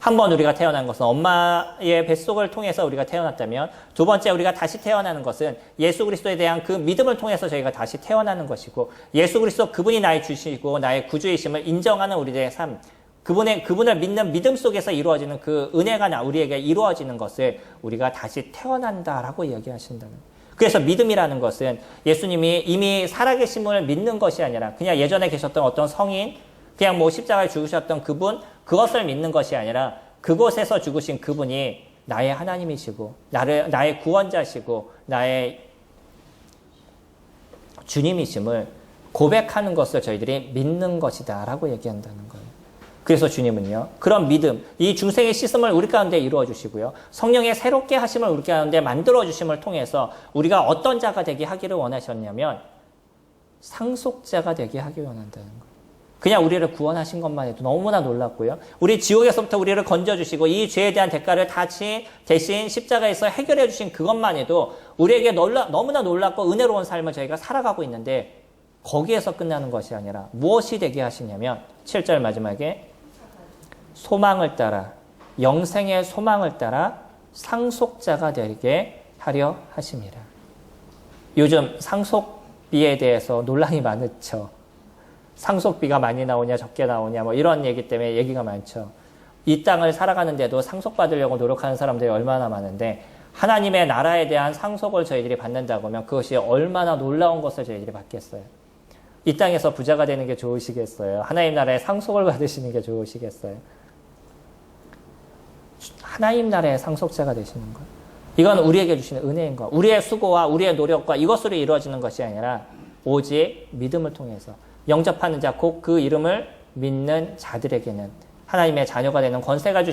한 번 우리가 태어난 것은 엄마의 뱃속을 통해서 우리가 태어났다면, 두 번째 우리가 다시 태어나는 것은 예수 그리스도에 대한 그 믿음을 통해서 저희가 다시 태어나는 것이고, 예수 그리스도 그분이 나의 주시고 나의 구주이심을 인정하는 우리의 삶, 그분을 믿는 믿음 속에서 이루어지는 그 은혜가 우리에게 이루어지는 것을 우리가 다시 태어난다라고 이야기하신다는 거예요. 그래서 믿음이라는 것은 예수님이 이미 살아계심을 믿는 것이 아니라 그냥 예전에 계셨던 어떤 성인, 그냥 뭐 십자가에 죽으셨던 그분, 그것을 믿는 것이 아니라 그곳에서 죽으신 그분이 나의 하나님이시고 나의 구원자시고 나의 주님이심을 고백하는 것을 저희들이 믿는 것이다 라고 얘기한다는 거예요. 그래서 주님은요, 그런 믿음, 이 중생의 씻음을 우리 가운데 이루어 주시고요, 성령의 새롭게 하심을 우리 가운데 만들어 주심을 통해서 우리가 어떤 자가 되게 하기를 원하셨냐면 상속자가 되게 하기 원한다는 거예요. 그냥 우리를 구원하신 것만 해도 너무나 놀랍고요, 우리 지옥에서부터 우리를 건져주시고 이 죄에 대한 대가를 다 대신 십자가에서 해결해 주신 그것만 해도 우리에게 너무나 놀랍고 은혜로운 삶을 저희가 살아가고 있는데, 거기에서 끝나는 것이 아니라 무엇이 되게 하시냐면 7절 마지막에 소망을 따라, 영생의 소망을 따라 상속자가 되게 하려 하심이라. 요즘 상속비에 대해서 논란이 많죠. 상속비가 많이 나오냐 적게 나오냐 뭐 이런 얘기 때문에 얘기가 많죠. 이 땅을 살아가는데도 상속받으려고 노력하는 사람들이 얼마나 많은데, 하나님의 나라에 대한 상속을 저희들이 받는다고 하면 그것이 얼마나 놀라운 것을 저희들이 받겠어요. 이 땅에서 부자가 되는 게 좋으시겠어요? 하나님 나라의 상속을 받으시는 게 좋으시겠어요? 하나님 나라의 상속자가 되시는 것, 이건 우리에게 주시는 은혜인 것, 우리의 수고와 우리의 노력과 이것으로 이루어지는 것이 아니라 오직 믿음을 통해서 영접하는 자, 곧 그 이름을 믿는 자들에게는 하나님의 자녀가 되는 권세를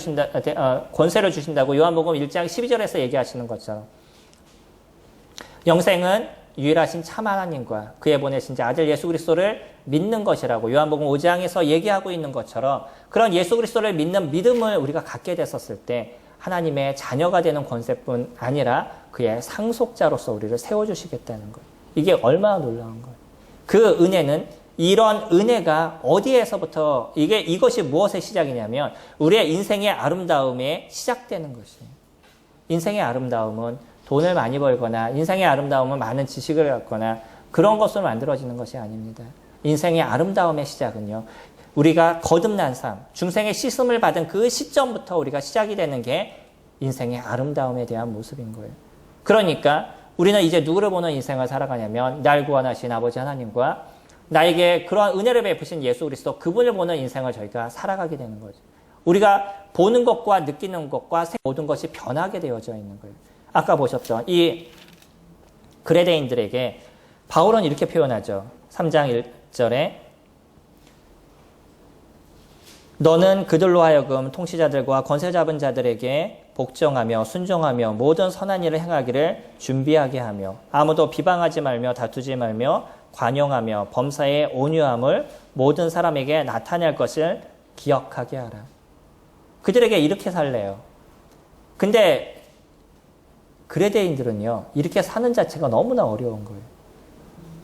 주신다고 요한복음 1장 12절에서 얘기하시는 것처럼, 영생은 유일하신 참 하나님과 그의 보내신 자 아들 예수 그리스도를 믿는 것이라고 요한복음 5장에서 얘기하고 있는 것처럼, 그런 예수 그리스도를 믿는 믿음을 우리가 갖게 됐었을 때 하나님의 자녀가 되는 권세뿐 아니라 그의 상속자로서 우리를 세워주시겠다는 거예요. 이게 얼마나 놀라운 거예요. 그 은혜는, 이런 은혜가 어디에서부터, 이것이 무엇의 시작이냐면 우리의 인생의 아름다움에 시작되는 것이에요. 인생의 아름다움은 돈을 많이 벌거나 인생의 아름다움은 많은 지식을 갖거나 그런 것으로 만들어지는 것이 아닙니다. 인생의 아름다움의 시작은요, 우리가 거듭난 삶, 중생의 씻음을 받은 그 시점부터 우리가 시작이 되는 게 인생의 아름다움에 대한 모습인 거예요. 그러니까 우리는 이제 누구를 보는 인생을 살아가냐면 날 구원하신 아버지 하나님과 나에게 그러한 은혜를 베푸신 예수 그리스도, 그분을 보는 인생을 저희가 살아가게 되는 거죠. 우리가 보는 것과 느끼는 것과 모든 것이 변하게 되어져 있는 거예요. 아까 보셨던 이 그레데인들에게 바울은 이렇게 표현하죠. 3장 1절에 너는 그들로 하여금 통치자들과 권세 잡은 자들에게 복종하며 순종하며 모든 선한 일을 행하기를 준비하게 하며 아무도 비방하지 말며 다투지 말며 관용하며 범사의 온유함을 모든 사람에게 나타낼 것을 기억하게 하라. 그들에게 이렇게 살래요. 근데 그레데인들은요, 이렇게 사는 자체가 너무나 어려운 거예요.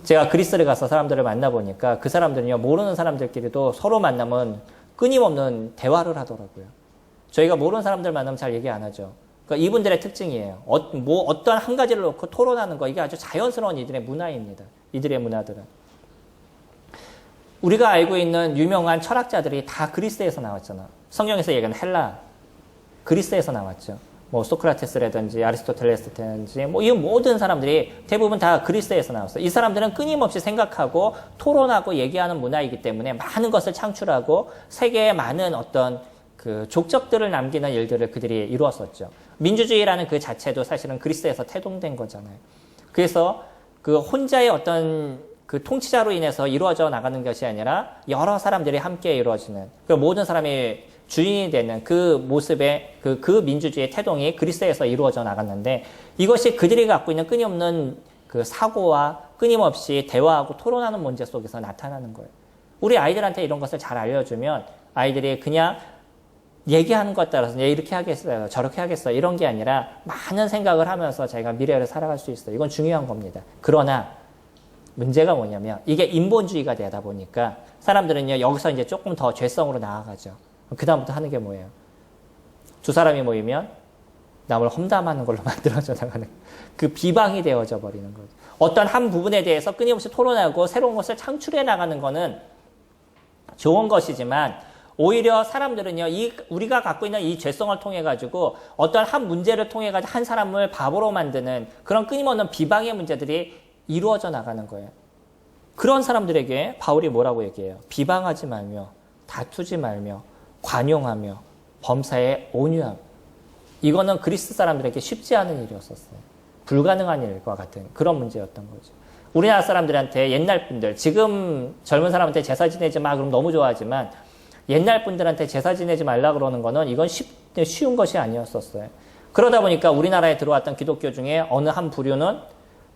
제가 그리스를 가서 사람들을 만나보니까 그 사람들은요, 모르는 사람들끼리도 서로 만나면 끊임없는 대화를 하더라고요. 저희가 모르는 사람들 만나면 잘 얘기 안 하죠. 그러니까 이분들의 특징이에요. 어떤 한 가지를 놓고 토론하는 거, 이게 아주 자연스러운 이들의 문화입니다. 이들의 문화들은. 우리가 알고 있는 유명한 철학자들이 다 그리스에서 나왔잖아. 성경에서 얘기하는 헬라, 그리스에서 나왔죠. 뭐 소크라테스라든지 아리스토텔레스라든지 뭐 이 모든 사람들이 대부분 다 그리스에서 나왔어요. 이 사람들은 끊임없이 생각하고 토론하고 얘기하는 문화이기 때문에 많은 것을 창출하고 세계에 많은 어떤 그 족적들을 남기는 일들을 그들이 이루었었죠. 민주주의라는 그 자체도 사실은 그리스에서 태동된 거잖아요. 그래서 그 혼자의 어떤 그 통치자로 인해서 이루어져 나가는 것이 아니라 여러 사람들이 함께 이루어지는 그 모든 사람이 주인이 되는 그 모습의 그 민주주의의 태동이 그리스에서 이루어져 나갔는데 이것이 그들이 갖고 있는 끊임없는 그 사고와 끊임없이 대화하고 토론하는 문제 속에서 나타나는 거예요. 우리 아이들한테 이런 것을 잘 알려주면 아이들이 그냥 얘기하는 것 따라서 이렇게 하겠어요, 저렇게 하겠어요 이런 게 아니라 많은 생각을 하면서 자기가 미래를 살아갈 수 있어요. 이건 중요한 겁니다. 그러나 문제가 뭐냐면 이게 인본주의가 되다 보니까 사람들은요 여기서 이제 조금 더 죄성으로 나아가죠. 그 다음부터 하는 게 뭐예요? 두 사람이 모이면 남을 험담하는 걸로 만들어져 나가는 그 비방이 되어져 버리는 거죠. 어떤 한 부분에 대해서 끊임없이 토론하고 새로운 것을 창출해 나가는 거는 좋은 것이지만 오히려 사람들은요 우리가 갖고 있는 이 죄성을 통해 가지고 어떤 한 문제를 통해 가지고 한 사람을 바보로 만드는 그런 끊임없는 비방의 문제들이 이루어져 나가는 거예요. 그런 사람들에게 바울이 뭐라고 얘기해요? 비방하지 말며 다투지 말며 관용하며 범사에 온유함. 이거는 그리스 사람들에게 쉽지 않은 일이었었어요. 불가능한 일과 같은 그런 문제였던 거죠. 우리나라 사람들한테 옛날 분들, 지금 젊은 사람한테 제사 지내지 마 그럼 너무 좋아하지만 옛날 분들한테 제사 지내지 말라 그러는 거는 이건 쉬운 것이 아니었었어요. 그러다 보니까 우리나라에 들어왔던 기독교 중에 어느 한 부류는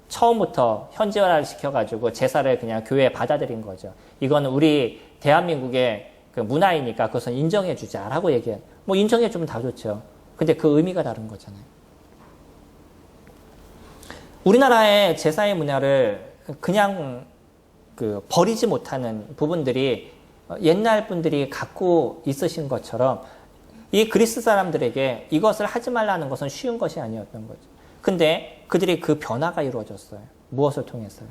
처음부터 현지화를 시켜가지고 제사를 그냥 교회에 받아들인 거죠. 이건 우리 대한민국의 그 문화이니까 그것은 인정해주자라고 얘기해요. 뭐 인정해주면 다 좋죠. 근데 그 의미가 다른 거잖아요. 우리나라의 제사의 문화를 그냥 그 버리지 못하는 부분들이 옛날 분들이 갖고 있으신 것처럼 이 그리스 사람들에게 이것을 하지 말라는 것은 쉬운 것이 아니었던 거죠. 근데 그들이 그 변화가 이루어졌어요. 무엇을 통해서요?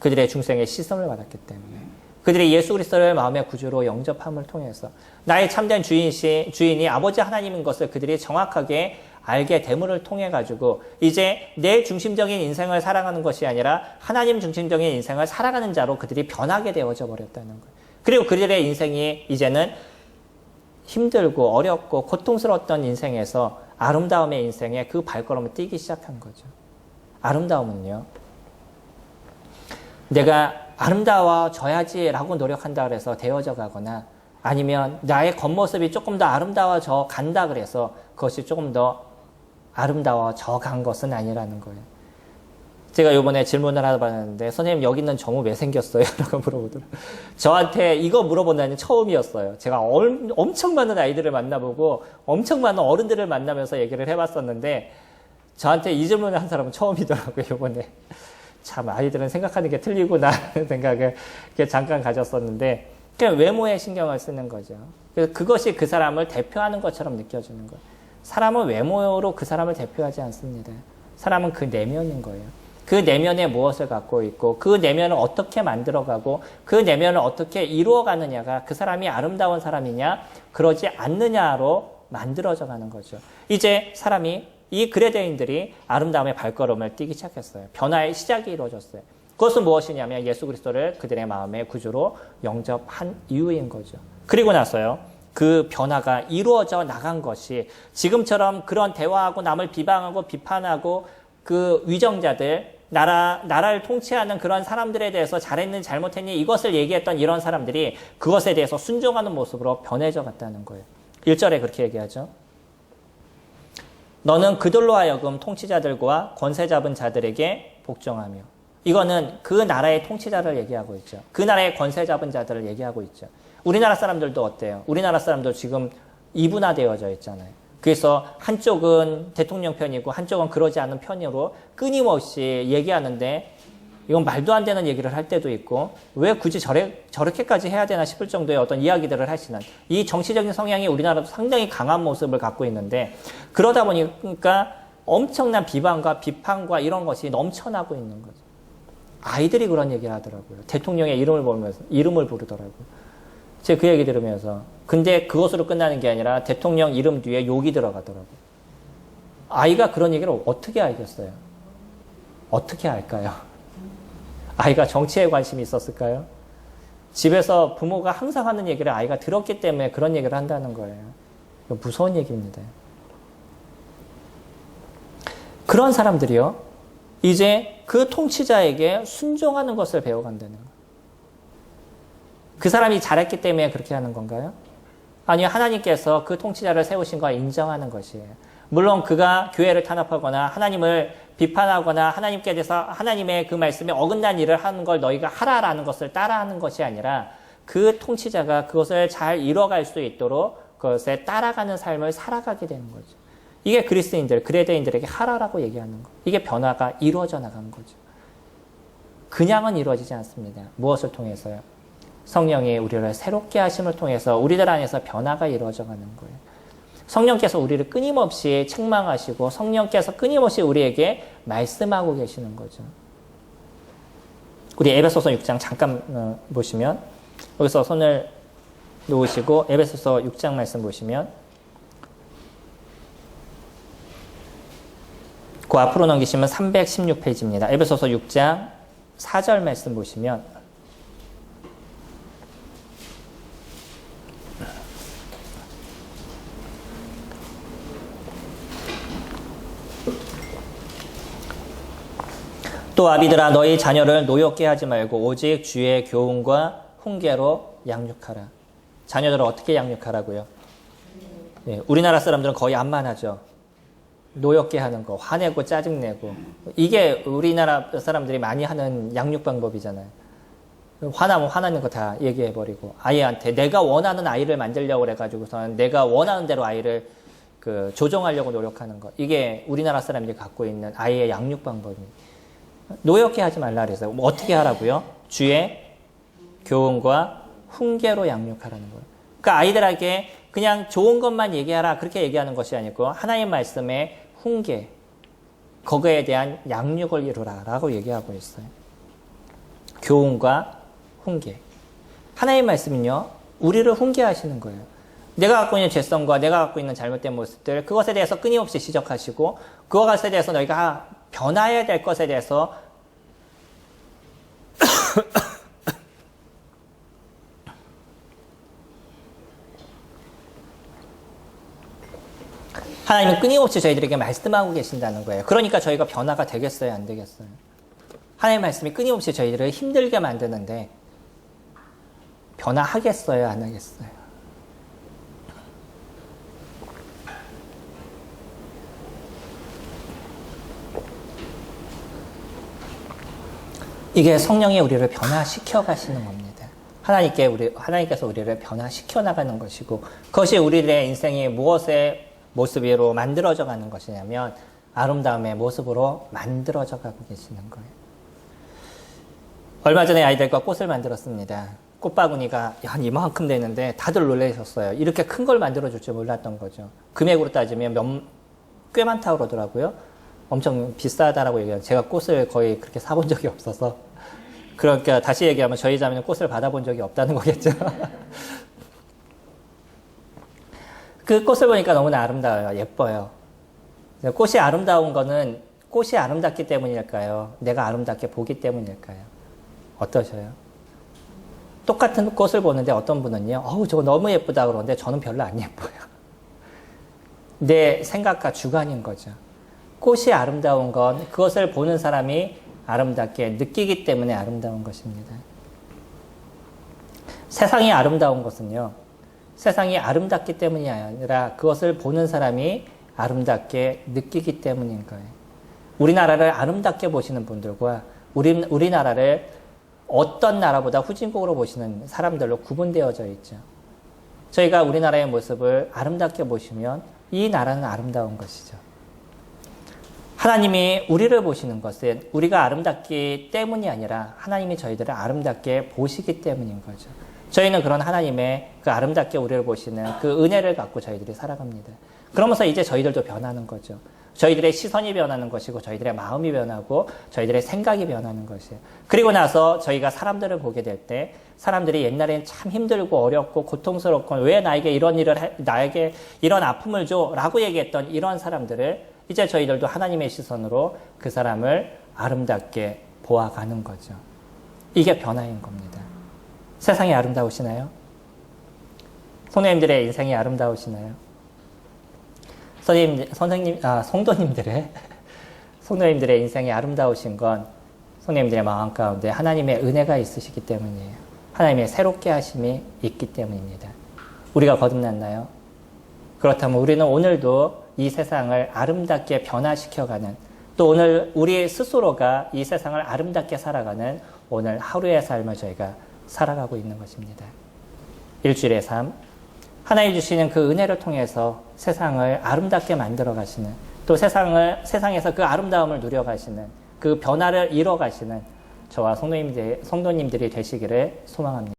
그들의 중생의 시선을 받았기 때문에. 그들이 예수 그리스도를 마음의 구주로 영접함을 통해서 나의 참된 주인이 아버지 하나님인 것을 그들이 정확하게 알게 됨을 통해 가지고 이제 내 중심적인 인생을 살아가는 것이 아니라 하나님 중심적인 인생을 살아가는 자로 그들이 변하게 되어져 버렸다는 거예요. 그리고 그들의 인생이 이제는 힘들고 어렵고 고통스러웠던 인생에서 아름다움의 인생에 그 발걸음을 띄기 시작한 거죠. 아름다움은요. 내가 아름다워져야지라고 노력한다 그래서 되어져 가거나 아니면 나의 겉모습이 조금 더 아름다워져 간다 그래서 그것이 조금 더 아름다워져 간 것은 아니라는 거예요. 제가 이번에 질문을 하나 받았는데 선생님 여기 있는 점은 왜 생겼어요? 라고 물어보더라고요. 저한테 이거 물어본다는 처음이었어요. 제가 엄청 많은 아이들을 만나보고 엄청 많은 어른들을 만나면서 얘기를 해봤었는데 저한테 이 질문을 한 사람은 처음이더라고요. 이번에. 참 아이들은 생각하는 게 틀리구나 하는 생각을 잠깐 가졌었는데 그냥 외모에 신경을 쓰는 거죠. 그래서 그것이 그 사람을 대표하는 것처럼 느껴지는 거예요. 사람은 외모로 그 사람을 대표하지 않습니다. 사람은 그 내면인 거예요. 그 내면에 무엇을 갖고 있고 그 내면을 어떻게 만들어가고 그 내면을 어떻게 이루어가느냐가 그 사람이 아름다운 사람이냐 그러지 않느냐로 만들어져 가는 거죠. 이제 사람이 이 그레데인들이 아름다움의 발걸음을 띄기 시작했어요. 변화의 시작이 이루어졌어요. 그것은 무엇이냐면 예수 그리스도를 그들의 마음의 구주로 영접한 이유인 거죠. 그리고 나서요. 그 변화가 이루어져 나간 것이 지금처럼 그런 대화하고 남을 비방하고 비판하고 그 위정자들 나라를 통치하는 그런 사람들에 대해서 잘했니 잘못했니 이것을 얘기했던 이런 사람들이 그것에 대해서 순종하는 모습으로 변해져 갔다는 거예요. 1절에 그렇게 얘기하죠. 너는 그들로 하여금 통치자들과 권세 잡은 자들에게 복종하며. 이거는 그 나라의 통치자를 얘기하고 있죠. 그 나라의 권세 잡은 자들을 얘기하고 있죠. 우리나라 사람들도 어때요? 우리나라 사람도 지금 이분화되어져 있잖아요. 그래서 한쪽은 대통령 편이고 한쪽은 그러지 않은 편으로 끊임없이 얘기하는데 이건 말도 안 되는 얘기를 할 때도 있고 왜 굳이 저렇게까지 해야 되나 싶을 정도의 어떤 이야기들을 하시는 이 정치적인 성향이 우리나라도 상당히 강한 모습을 갖고 있는데 그러다 보니까 엄청난 비방과 비판과 이런 것이 넘쳐나고 있는 거죠. 아이들이 그런 얘기를 하더라고요. 대통령의 이름을 부르더라고요. 제가 그 얘기 들으면서 근데 그것으로 끝나는 게 아니라 대통령 이름 뒤에 욕이 들어가더라고요. 아이가 그런 얘기를 어떻게 알겠어요? 어떻게 알까요? 아이가 정치에 관심이 있었을까요? 집에서 부모가 항상 하는 얘기를 아이가 들었기 때문에 그런 얘기를 한다는 거예요. 무서운 얘기입니다. 그런 사람들이요, 이제 그 통치자에게 순종하는 것을 배워간다는 거예요. 그 사람이 잘했기 때문에 그렇게 하는 건가요? 아니요, 하나님께서 그 통치자를 세우신 걸 인정하는 것이에요. 물론 그가 교회를 탄압하거나 하나님을 비판하거나 하나님께 대해서 하나님의 그 말씀에 어긋난 일을 하는 걸 너희가 하라라는 것을 따라하는 것이 아니라 그 통치자가 그것을 잘 이뤄갈 수 있도록 그것에 따라가는 삶을 살아가게 되는 거죠. 이게 그리스도인들, 그레데인들에게 하라라고 얘기하는 거. 이게 변화가 이루어져 나간 거죠. 그냥은 이루어지지 않습니다. 무엇을 통해서요? 성령이 우리를 새롭게 하심을 통해서 우리들 안에서 변화가 이루어져 가는 거예요. 성령께서 우리를 끊임없이 책망하시고 성령께서 끊임없이 우리에게 말씀하고 계시는 거죠. 우리 에베소서 6장 잠깐 보시면, 여기서 손을 놓으시고 에베소서 6장 말씀 보시면, 그 앞으로 넘기시면 316페이지입니다. 에베소서 6장 4절 말씀 보시면, 또 아비들아 너희 자녀를 노엽게 하지 말고 오직 주의 교훈과 훈계로 양육하라. 자녀들을 어떻게 양육하라고요? 네, 우리나라 사람들은 거의 안만하죠. 노엽게 하는 거, 화내고 짜증내고. 이게 우리나라 사람들이 많이 하는 양육 방법이잖아요. 화나면 화나는 거 다 얘기해버리고 아이한테 내가 원하는 아이를 만들려고 그래가지고서는 내가 원하는 대로 아이를 조종하려고 노력하는 것. 이게 우리나라 사람들이 갖고 있는 아이의 양육 방법입니다. 노엽게 하지 말라 그랬어요. 뭐 어떻게 하라고요? 주의 교훈과 훈계로 양육하라는 거예요. 그러니까 아이들에게 그냥 좋은 것만 얘기하라 그렇게 얘기하는 것이 아니고 하나님 말씀의 훈계, 거기에 대한 양육을 이루라라고 얘기하고 있어요. 교훈과 훈계. 하나님 말씀은요, 우리를 훈계하시는 거예요. 내가 갖고 있는 죄성과 내가 갖고 있는 잘못된 모습들, 그것에 대해서 끊임없이 지적하시고 그것에 대해서 너희가 변화해야 될 것에 대해서 하나님은 끊임없이 저희들에게 말씀하고 계신다는 거예요. 그러니까 저희가 변화가 되겠어요, 안 되겠어요? 하나님의 말씀이 끊임없이 저희들을 힘들게 만드는데 변화하겠어요, 안 하겠어요? 이게 성령이 우리를 변화시켜 가시는 겁니다. 하나님께서 우리를 변화시켜 나가는 것이고, 그것이 우리들의 인생이 무엇의 모습으로 만들어져 가는 것이냐면 아름다움의 모습으로 만들어져 가고 계시는 거예요. 얼마 전에 아이들과 꽃을 만들었습니다. 꽃바구니가 한 이만큼 되는데 다들 놀라셨어요. 이렇게 큰 걸 만들어줄 줄 몰랐던 거죠. 금액으로 따지면 꽤 많다고 그러더라고요. 엄청 비싸다라고 얘기해요. 제가 꽃을 거의 그렇게 사본 적이 없어서. 그러니까 다시 얘기하면 저희 자매는 꽃을 받아본 적이 없다는 거겠죠. 그 꽃을 보니까 너무나 아름다워요. 예뻐요. 꽃이 아름다운 거는 꽃이 아름답기 때문일까요? 내가 아름답게 보기 때문일까요? 어떠셔요? 똑같은 꽃을 보는데 어떤 분은요, 어우, 저거 너무 예쁘다 그러는데 저는 별로 안 예뻐요. 내 생각과 주관인 거죠. 꽃이 아름다운 건 그것을 보는 사람이 아름답게 느끼기 때문에 아름다운 것입니다. 세상이 아름다운 것은요, 세상이 아름답기 때문이 아니라 그것을 보는 사람이 아름답게 느끼기 때문인 거예요. 우리나라를 아름답게 보시는 분들과 우리나라를 어떤 나라보다 후진국으로 보시는 사람들로 구분되어져 있죠. 저희가 우리나라의 모습을 아름답게 보시면 이 나라는 아름다운 것이죠. 하나님이 우리를 보시는 것은 우리가 아름답기 때문이 아니라 하나님이 저희들을 아름답게 보시기 때문인 거죠. 저희는 그런 하나님의 그 아름답게 우리를 보시는 그 은혜를 갖고 저희들이 살아갑니다. 그러면서 이제 저희들도 변하는 거죠. 저희들의 시선이 변하는 것이고 저희들의 마음이 변하고 저희들의 생각이 변하는 것이에요. 그리고 나서 저희가 사람들을 보게 될 때 사람들이 옛날엔 참 힘들고 어렵고 고통스럽고 왜 나에게 이런 아픔을 줘? 라고 얘기했던 이런 사람들을 이제 저희들도 하나님의 시선으로 그 사람을 아름답게 보아가는 거죠. 이게 변화인 겁니다. 세상이 아름다우시나요? 성도님들의 인생이 아름다우시나요? 성도님들의 인생이 아름다우신 건 성도님들의 마음 가운데 하나님의 은혜가 있으시기 때문이에요. 하나님의 새롭게 하심이 있기 때문입니다. 우리가 거듭났나요? 그렇다면 우리는 오늘도 이 세상을 아름답게 변화시켜가는, 또 오늘 우리 스스로가 이 세상을 아름답게 살아가는 오늘 하루의 삶을 저희가 살아가고 있는 것입니다. 일주일의 삶, 하나님 주시는 그 은혜를 통해서 세상을 아름답게 만들어 가시는, 또 세상에서 그 아름다움을 누려 가시는, 그 변화를 이뤄 가시는 저와 성도님들이 되시기를 소망합니다.